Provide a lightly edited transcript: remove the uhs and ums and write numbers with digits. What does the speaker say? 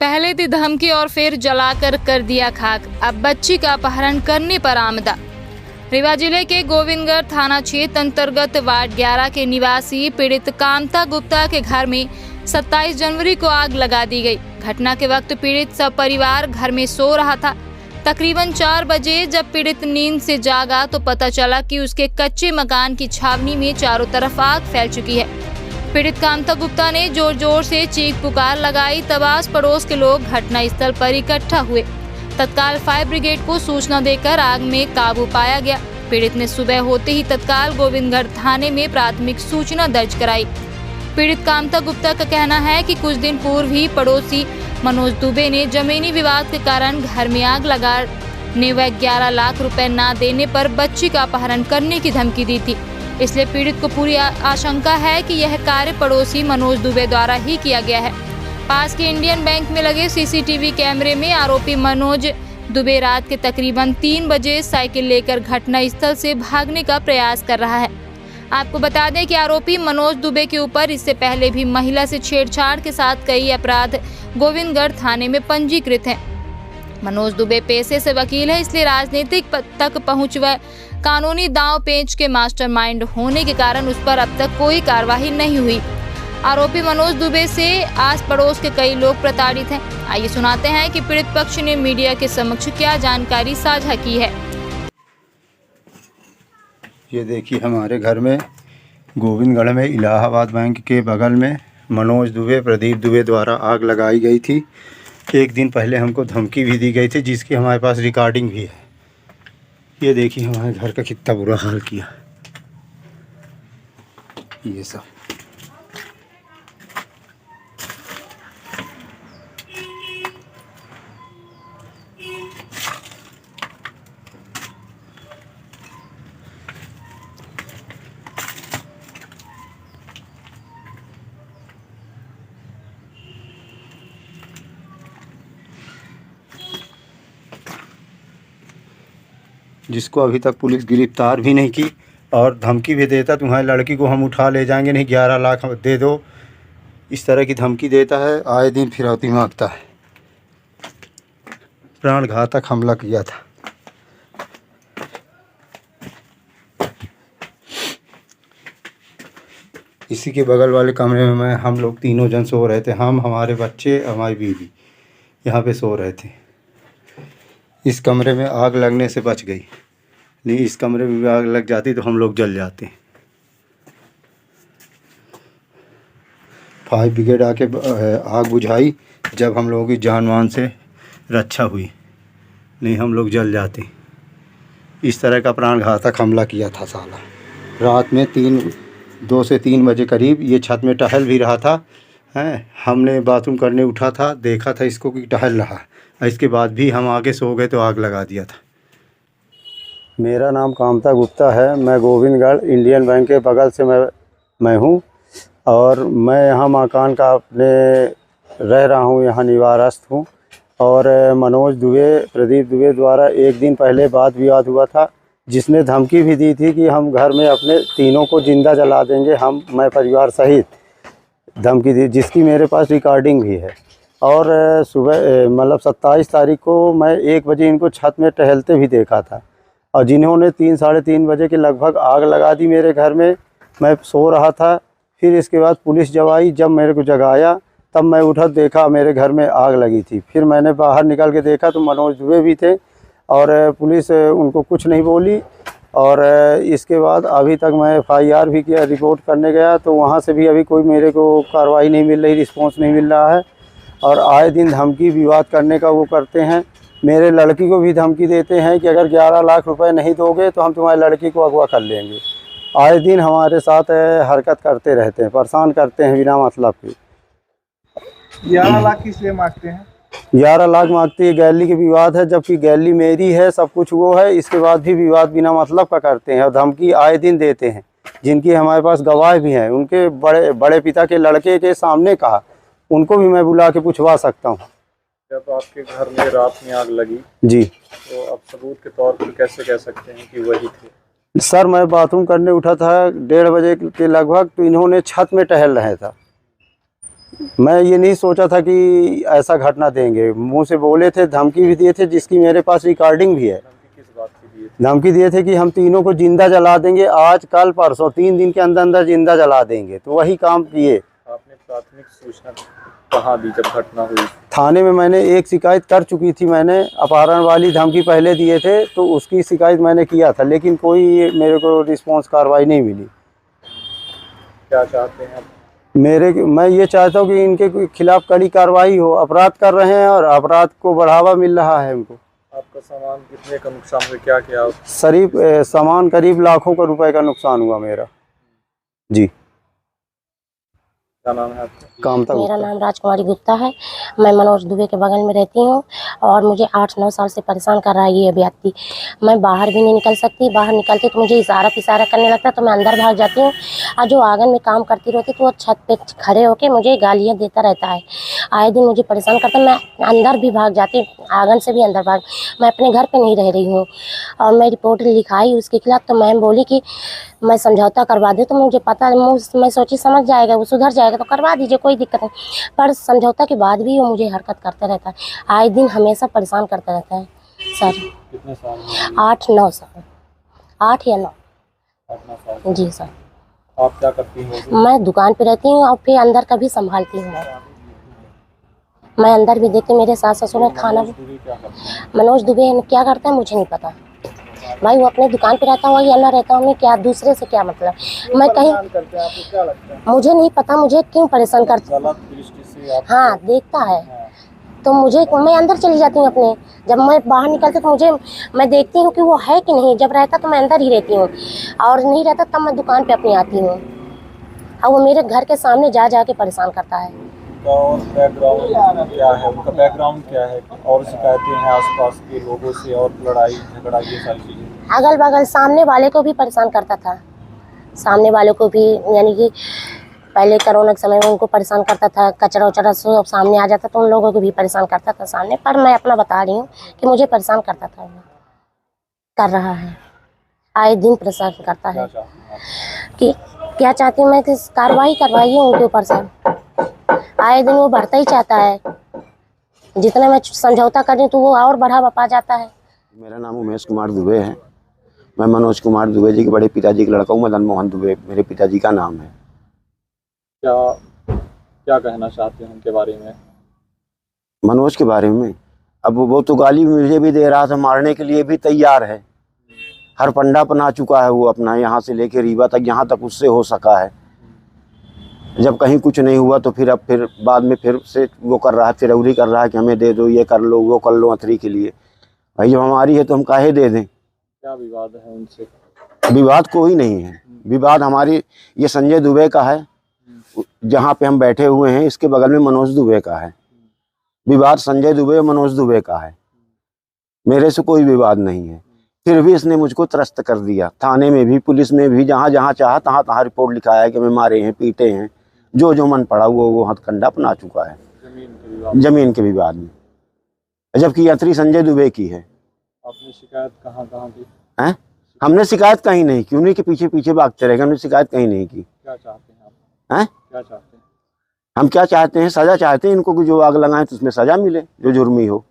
पहले दी धमकी और फिर जलाकर कर दिया खाक। अब बच्ची का अपहरण करने पर आमदा। रीवा जिले के गोविंदगढ़ थाना क्षेत्र अंतर्गत वार्ड 11 के निवासी पीड़ित कामता गुप्ता के घर में 27 जनवरी को आग लगा दी गई। घटना के वक्त पीड़ित सब परिवार घर में सो रहा था। तकरीबन 4 बजे जब पीड़ित नींद से जागा तो पता चला कि उसके कच्चे मकान की छावनी में चारों तरफ आग फैल चुकी है। पीड़ित कामता गुप्ता ने जोर जोर से चीख पुकार लगाई। तब आस पड़ोस के लोग घटनास्थल पर इकट्ठा हुए। तत्काल फायर ब्रिगेड को सूचना देकर आग में काबू पाया गया। पीड़ित ने सुबह होते ही तत्काल गोविंदगढ़ थाने में प्राथमिक सूचना दर्ज कराई। पीड़ित कामता गुप्ता का कहना है कि कुछ दिन पूर्व ही पड़ोसी मनोज दुबे ने जमीनी विवाद के कारण घर में आग लगाने व 11 लाख रुपए न देने पर बच्ची का अपहरण करने की धमकी दी थी। इसलिए पीड़ित को पूरी आशंका है कि यह कार्य पड़ोसी मनोज दुबे द्वारा ही किया गया है। पास के इंडियन बैंक में लगे सीसीटीवी कैमरे में आरोपी मनोज दुबे रात के तकरीबन 3 बजे साइकिल लेकर घटनास्थल से भागने का प्रयास कर रहा है। आपको बता दें कि आरोपी मनोज दुबे के ऊपर इससे पहले भी महिला से छेड़छाड़ के साथ कई अपराध गोविंदगढ़ थाने में पंजीकृत हैं। मनोज दुबे पेशे से वकील है, इसलिए राजनीतिक तक पहुंच व कानूनी दांव पेच के मास्टरमाइंड होने के कारण उस पर अब तक कोई कार्रवाई नहीं हुई। आरोपी मनोज दुबे से आस पड़ोस के कई लोग प्रताड़ित हैं। आइए सुनाते हैं कि पीड़ित पक्ष ने मीडिया के समक्ष क्या जानकारी साझा की है। ये देखिए, हमारे घर में गोविंदगढ़ में इलाहाबाद बैंक के बगल में मनोज दुबे, प्रदीप दुबे द्वारा आग लगाई गई थी। एक दिन पहले हमको धमकी भी दी गई थी, जिसकी हमारे पास रिकॉर्डिंग भी है। ये देखिए हमारे घर का कितना बुरा हाल किया। ये सब जिसको अभी तक पुलिस गिरफ्तार भी नहीं की और धमकी भी देता, तुम्हारी लड़की को हम उठा ले जाएंगे, नहीं 11 लाख दे दो, इस तरह की धमकी देता है। आए दिन फिरौती मांगता है। प्राणघातक हमला किया था। इसी के बगल वाले कमरे में हम लोग तीनों जन सो रहे थे। हम, हमारे बच्चे, हमारी बीवी यहाँ पे सो रहे थे। इस कमरे में आग लगने से बच गई, नहीं इस कमरे में भी आग लग जाती तो हम लोग जल जाते। फायर ब्रिगेड आके आग बुझाई, जब हम लोगों की जान मान से रक्षा हुई, नहीं हम लोग जल जाते। इस तरह का प्राणघातक हमला किया था साला। रात में 2 से 3 बजे करीब ये छत में टहल भी रहा था। हमने बाथरूम करने उठा था, देखा था इसको कि टहल रहा। इसके बाद भी हम आगे सो गए तो आग लगा दिया था। मेरा नाम कामता गुप्ता है। मैं गोविंदगढ़ इंडियन बैंक के बगल से मैं हूँ और मैं यहाँ मकान का अपने रह रहा हूँ, यहाँ निवारस्थ हूँ। और मनोज दुबे, प्रदीप दुबे द्वारा एक दिन पहले वाद विवाद हुआ था, जिसने धमकी भी दी थी कि हम घर में अपने तीनों को जिंदा जला देंगे, मैं परिवार सहित धमकी दी, जिसकी मेरे पास रिकॉर्डिंग भी है। और सुबह मतलब 27 तारीख को मैं 1 बजे इनको छत में टहलते भी देखा था। और जिन्होंने 3 साढ़े 3 बजे के लगभग आग लगा दी मेरे घर में। मैं सो रहा था। फिर इसके बाद पुलिस जब आई, जब मेरे को जगाया, तब मैं उठा, देखा मेरे घर में आग लगी थी। फिर मैंने बाहर निकल के देखा तो मनोज दुबे भी थे और पुलिस उनको कुछ नहीं बोली। और इसके बाद अभी तक मैं FIR भी किया, रिपोर्ट करने गया, तो वहाँ से भी अभी कोई मेरे को कार्रवाई नहीं मिल रही, रिस्पॉन्स नहीं मिल रहा है। और आए दिन धमकी विवाद करने का वो करते हैं। मेरे लड़की को भी धमकी देते हैं कि अगर 11 लाख रुपए नहीं दोगे तो हम तुम्हारी लड़की को अगवा कर लेंगे। आए दिन हमारे साथ हरकत करते रहते हैं, परेशान करते हैं बिना मतलब के। 11 लाख किस लिए मांगते हैं? 11 लाख मांगती है, गैली के विवाद है, जबकि गैली मेरी है, सब कुछ वो है। इसके बाद भी विवाद बिना मतलब का करते हैं और धमकी आए दिन देते हैं, जिनकी हमारे पास गवाह भी हैं। उनके बड़े पिता के लड़के के सामने कहा, उनको भी मैं बुला के पूछवा सकता हूँ। जब आपके घर में रात में आग लगी जी, तो आप सबूत के तौर पर कैसे कह सकते हैं कि वही थे? सर, मैं बाथरूम करने उठा था 1:30 बजे के लगभग, तो इन्होंने छत में टहल रहे था। मैं ये नहीं सोचा था कि ऐसा घटना देंगे। मुंह से बोले थे, धमकी भी दिए थे, जिसकी मेरे पास रिकॉर्डिंग भी है। धमकी किस बात की दी थी? धमकी दिए थे कि हम तीनों को जिंदा जला देंगे, आज कल परसों 3 दिन के अंदर अंदर जिंदा जला देंगे। तो वही काम किए। आपने प्राथमिक सूचना कहाँ दी जब घटना हुई? थाने में मैंने एक शिकायत कर चुकी थी। मैंने अपहरण वाली धमकी पहले दिए थे, तो उसकी शिकायत मैंने किया था, लेकिन कोई मेरे को रिस्पॉन्स कार्रवाई नहीं मिली। क्या चाहते हैं आप? मैं ये चाहता हूँ कि इनके खिलाफ कड़ी कार्रवाई हो। अपराध कर रहे हैं और अपराध को बढ़ावा मिल रहा है इनको। आपका सामान कितने का नुकसान हुआ, क्या क्या? सामान करीब लाखों का रुपए का नुकसान हुआ मेरा। जी। क्या नाम है आपका? कामता मेरा गुप्ता। नाम राजकुमारी गुप्ता है। मैं मनोज दुबे के बगल में रहती हूँ और मुझे 8-9 साल से परेशान कर रहा है ये व्यक्ति। मैं बाहर भी नहीं निकल सकती, बाहर निकलती तो मुझे इशारा करने लगता, तो मैं अंदर भाग जाती हूँ। और जो आंगन में काम करती रहती तो वो छत पे खड़े होकर मुझे गालियाँ देता रहता है। आए दिन मुझे परेशान करता, मैं अंदर भी भाग जाती, आंगन से भी अंदर भाग। मैं अपने घर पर नहीं रह रही हूँ और मैं रिपोर्ट लिखाई उसके खिलाफ, तो मैम बोली कि मैं समझौता करवा दूँ। तो मुझे पता, मैं सोची समझ जाएगा, वो सुधर जाएगा तो करवा दीजिए, कोई दिक्कत नहीं। पर समझौता के बाद भी वो मुझे हरकत करता रहता है, आए दिन हमेशा परेशान करता रहता है सर। कितने साल में? 8-9 साल, 8 या 9। 8-9 साल। जी सर। आप क्या करती हैं? मैं दुकान पे रहती हूँ और फिर अंदर का भी संभालती हूँ। मैं अंदर भी देखती, मेरे सास ससुर ने खाना भी। क्या करते हैं? मनोज दुबे क्या करता है मुझे नहीं पता भाई, वो अपने दुकान पे रहता हुआ या ना रहता हूँ, क्या दूसरे से क्या मतलब। मैं कहीं, करते हैं आपको क्या लगता है? मुझे नहीं पता मुझे क्यों परेशान करता। गलत दृष्टि से आप? हाँ देखता है हाँ। तो मैं अंदर चली जाती हूँ अपने। जब मैं बाहर निकलती तो मैं देखती हूँ कि वो है कि नहीं। जब रहता तो मैं अंदर ही रहती हूँ और नहीं रहता तब मैं दुकान पे अपनी आती हूँ। और वो मेरे घर के सामने जा के परेशान करता है। और बैकग्राउंड क्या है उनका? बैकग्राउंड क्या है? और शिकायतें हैं आसपास के लोगों से और लड़ाई झगड़ा ये सारी चीज़ें? अगल बगल सामने वाले को भी परेशान करता था, सामने वालों को भी, यानी कि पहले कोरोना के समय में उनको परेशान करता था। कचरा उचरा सब सामने आ जाता तो उन लोगों को भी परेशान करता था सामने। पर मैं अपना बता रही हूँ कि मुझे परेशान करता था, वो कर रहा है, आए दिन परेशान करता है। कि क्या चाहती हूँ मैं कि कार्रवाई करवाइए उनके ऊपर से। आए दिन वो बढ़ता ही चाहता है, जितना मैं समझौता कर रही हूँ तो वो और बढ़ावा पा जाता है। मेरा नाम उमेश कुमार दुबे है। मैं मनोज कुमार दुबे जी के बड़े पिताजी का लड़का हूँ। मदन मोहन दुबे मेरे पिताजी का नाम है। क्या कहना चाहते हैं उनके बारे में? मनोज के बारे में अब वो तो गाली मुझे भी दे रहा था, मारने के लिए भी तैयार है। हर पंडा अपना चुका है वो अपना, यहाँ से लेके रीवा तक, यहाँ तक उससे हो सका है। जब कहीं कुछ नहीं हुआ तो फिर बाद में फिर से वो कर रहा है, फिरौरी कर रहा है कि हमें दे दो, ये कर लो, वो कर लो, अथरी के लिए। भाई जब हमारी है तो हम काहे दे दें? क्या विवाद है उनसे? विवाद कोई नहीं है। विवाद हमारी ये संजय दुबे का है, जहाँ पे हम बैठे हुए हैं इसके बगल में मनोज दुबे का है। विवाद संजय दुबे और मनोज दुबे का है, मेरे से कोई विवाद नहीं है। फिर भी इसने मुझको त्रस्त कर दिया। थाने में भी, पुलिस में भी, जहाँ जहाँ चाहा तहाँ रिपोर्ट लिखाया है कि मैं मारे हैं, पीटे हैं, जो मन पड़ा वो हथकंडा अपना चुका है जमीन के विवाद में, जबकि यात्री संजय दुबे की है। आपने शिकायत कहाँ की? हैं? हमने शिकायत कहीं नहीं की, उन्हीं के पीछे भागते रहे, हमने शिकायत कहीं नहीं की। क्या चाहते हैं आप? हैं? क्या चाहते हैं? हम क्या चाहते हैं? सजा चाहते हैं इनको, कि जो आग लगाएं तो उसमें सजा मिले, जो जुर्मी हो।